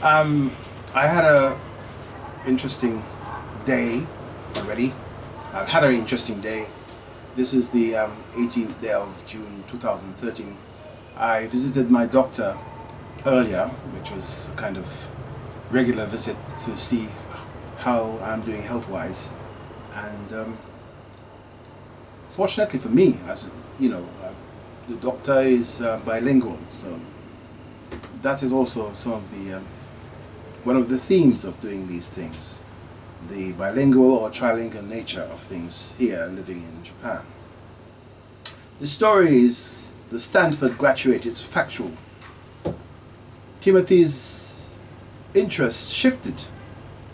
I had a interesting day already. I've had an interesting day. This is the 18th day of June 2013. I visited my doctor earlier, which was a kind of regular visit to see how I'm doing health-wise. And fortunately for me, as you know, the doctor is bilingual, so that is also some of the one of the themes of doing these things, the bilingual or trilingual nature of things here living in Japan. The story is the Stanford graduate. It's factual. Timothy's interest shifted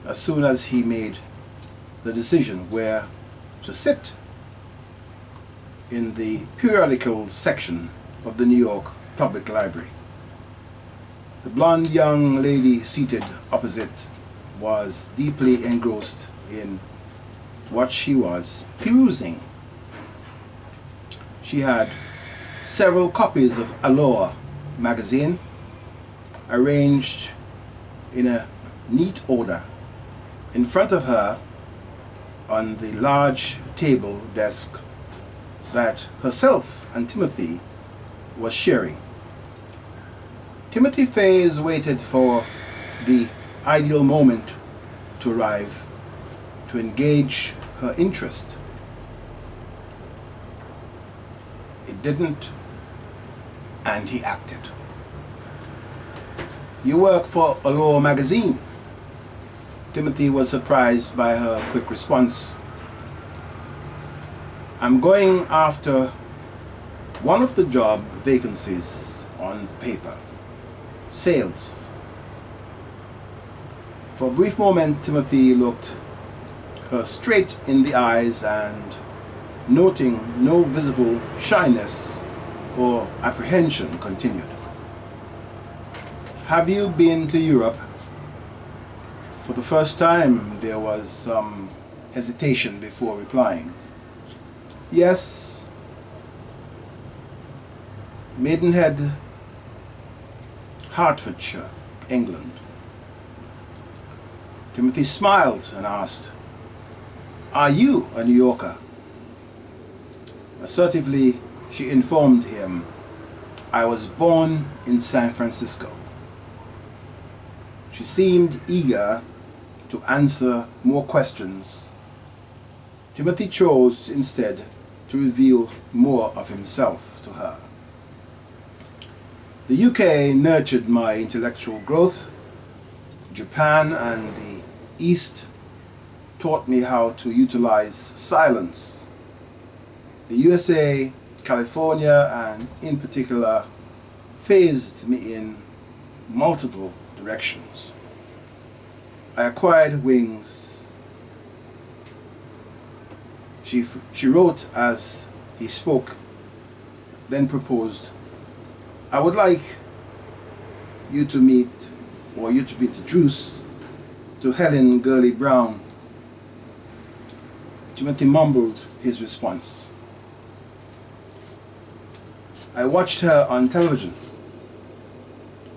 as soon as he made the decision where to sit in the periodical section of the New York Public Library. The blonde young lady seated opposite was deeply engrossed in what she was perusing. She had several copies of Allure magazine arranged in a neat order in front of her on the large table desk that herself and Timothy was sharing. Timothy Faze waited for the ideal moment to arrive to engage her interest. It didn't, and he acted. "You work for Allure magazine?" Timothy was surprised by her quick response. "I'm going after one of the job vacancies on the paper. Sales." For a brief moment, Timothy looked her straight in the eyes and, noting no visible shyness or apprehension, continued, "Have you been to Europe?" For the first time, there was some hesitation before replying. "Yes. Maidenhead, Hertfordshire, England." Timothy smiled and asked, "Are you a New Yorker?" Assertively, she informed him, "I was born in San Francisco." She seemed eager to answer more questions. Timothy chose instead to reveal more of himself to her. "The UK nurtured my intellectual growth. Japan and the East taught me how to utilize silence. The USA, California, and in particular, phased me in multiple directions. I acquired wings." She wrote as he spoke, then proposed, "I would like you to be introduced to Helen Gurley Brown." Timothy mumbled his response. "I watched her on television.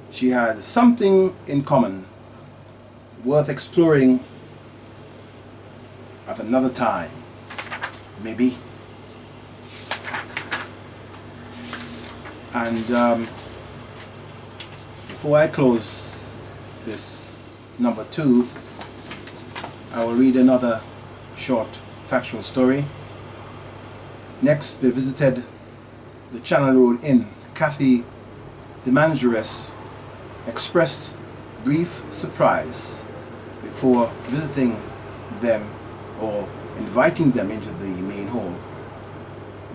She had something in common, worth exploring at another time, maybe." And before I close this number 2, I will read another short factual story. Next, they visited the Channel Road Inn. Kathy, the manageress, expressed brief surprise before visiting them or inviting them into the main hall,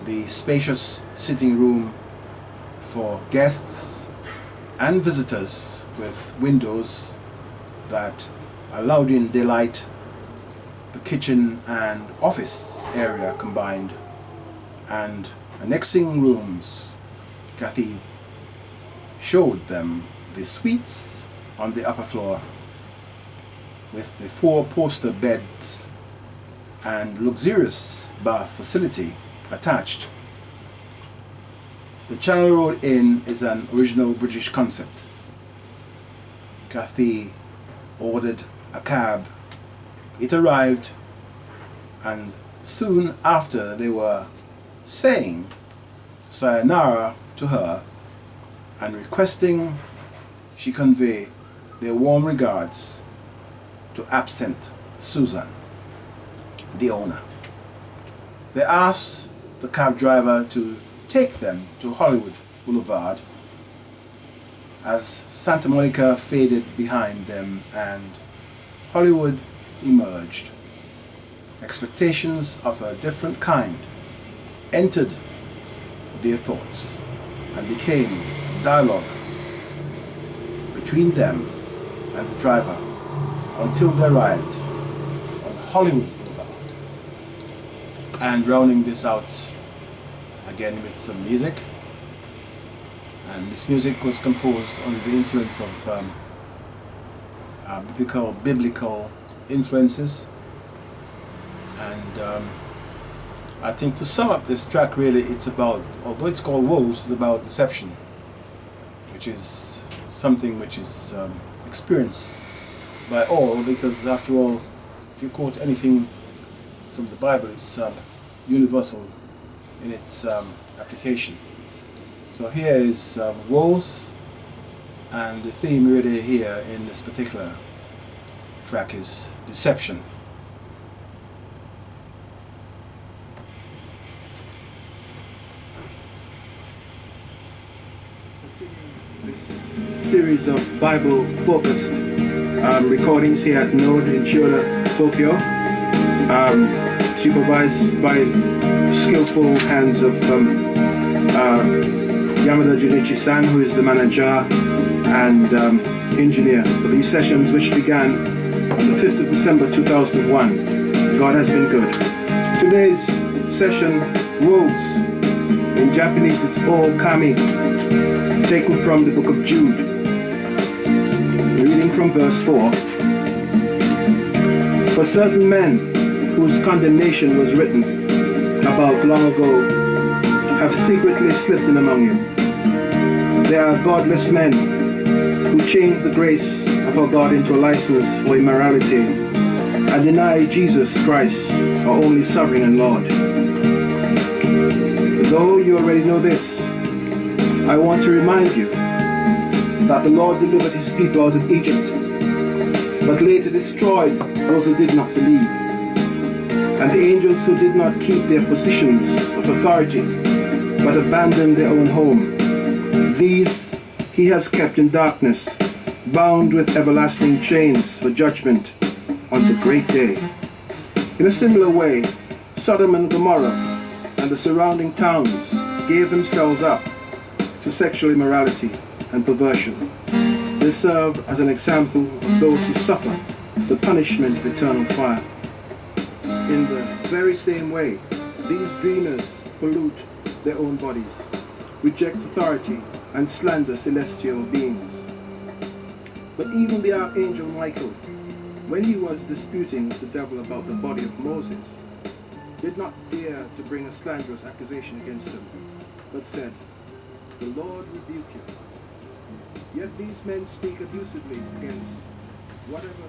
the spacious sitting room for guests and visitors with windows that allowed in daylight, the kitchen and office area combined, and annexing rooms. Kathy showed them the suites on the upper floor with the 4-poster beds and luxurious bath facility attached. The Channel Road Inn is an original British concept. Cathy ordered a cab. It arrived, and soon after they were saying sayonara to her and requesting she convey their warm regards to absent Susan, the owner. They asked the cab driver to take them to Hollywood Boulevard as Santa Monica faded behind them and Hollywood emerged. Expectations of a different kind entered their thoughts and became dialogue between them and the driver until they arrived on Hollywood Boulevard. And rounding this out again with some music. And this music was composed under the influence of biblical influences. And I think to sum up this track, really, it's about, although it's called Woes, it's about deception, which is something which is experienced by all, because after all, if you quote anything from the Bible, it's universal in its application. So here is woes, and the theme really here in this particular track is deception. This series of Bible-focused recordings here at Node in Chiyoda, Tokyo, supervised by skillful hands of Yamada Junichi-san, who is the manager and engineer for these sessions, which began on the 5th of December 2001. God has been good. Today's session, Woes. In Japanese, it's O Kami, taken from the book of Jude. Reading from verse 4. For certain men whose condemnation was written about long ago have secretly slipped in among you. They are godless men who change the grace of our God into a license for immorality and deny Jesus Christ, our only sovereign and Lord. Though you already know this, I want to remind you that the Lord delivered his people out of Egypt, but later destroyed those who did not believe, and the angels who did not keep their positions of authority, but abandoned their own home. These he has kept in darkness, bound with everlasting chains for judgment on the great day. In a similar way, Sodom and Gomorrah and the surrounding towns gave themselves up to sexual immorality and perversion. They serve as an example of those who suffer the punishment of eternal fire. In the very same way, these dreamers pollute their own bodies, reject authority, and slander celestial beings. But even the archangel Michael, when he was disputing with the devil about the body of Moses, did not dare to bring a slanderous accusation against him, but said, "The Lord rebuke you." Yet these men speak abusively against whatever